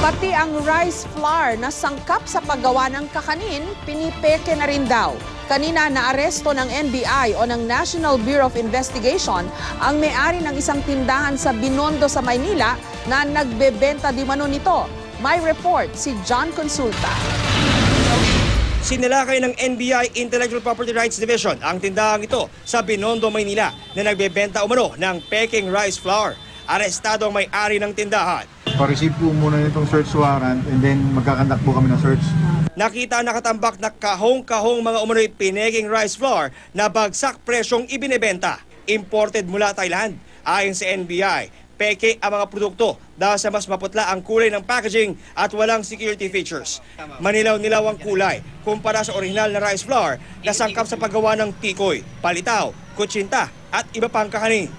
Pati ang rice flour na sangkap sa paggawa ng kakanin, pinipeke na rin daw. Kanina naaresto ng NBI o ng National Bureau of Investigation ang may-ari ng isang tindahan sa Binondo sa Maynila na nagbebenta di mano nito. May report si John Consulta. Sinalakay ng NBI Intellectual Property Rights Division ang tindahang ito sa Binondo, Maynila na nagbebenta umano ng peking rice flour. Arestado ang may-ari ng tindahan. Pa-receive po muna itong search warrant and then magkakandak po kami ng search. Nakita nakatambak na kahong-kahong mga umano'y peking rice flour na bagsak presyong ibinebenta. Imported mula Thailand. Ayon sa NBI, peke ang mga produkto dahil sa mas maputla ang kulay ng packaging at walang security features. Manilaw-nilaw ang kulay kumpara sa original na rice flour na sangkap sa paggawa ng tikoy, palitaw, kutsinta at iba pang kakanin.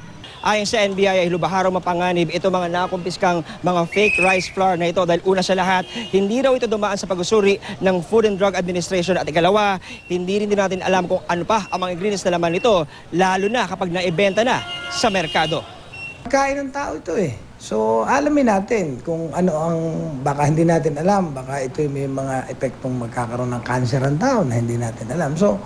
Ayon sa NBI ay lubaharaw mapanganib ito mga nakumpiskang mga fake rice flour na ito dahil una sa lahat, hindi raw ito dumaan sa pagsusuri ng Food and Drug Administration at ikalawa, hindi rin natin alam kung ano pa ang mga ingredients na laman nito, lalo na kapag naibenta na sa merkado. Kain ng tao ito eh. So alamin natin kung ano ang baka hindi natin alam, baka ito may mga epektong magkakaroon ng cancer ang tao na hindi natin alam. So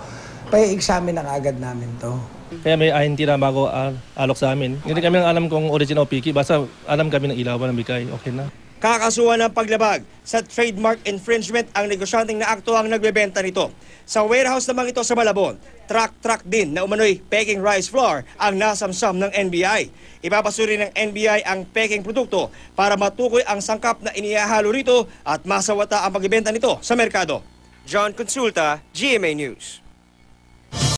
pa-examine na agad namin to. Kaya may INT na bago alok sa amin. Hindi kami alam kung original o piki, basta alam kami ng ilawan ng bigay, okay na. Kakasuhan ng paglabag sa trademark infringement ang negosyanteng na akto ang nagbebenta nito. Sa warehouse naman ito sa Malabon, truck din na umano'y peking rice flour ang nasamsam ng NBI. Ipapasuri ng NBI ang peking produkto para matukoy ang sangkap na inihahalo rito at masawata ang pagbebenta nito sa merkado. John Consulta, GMA News.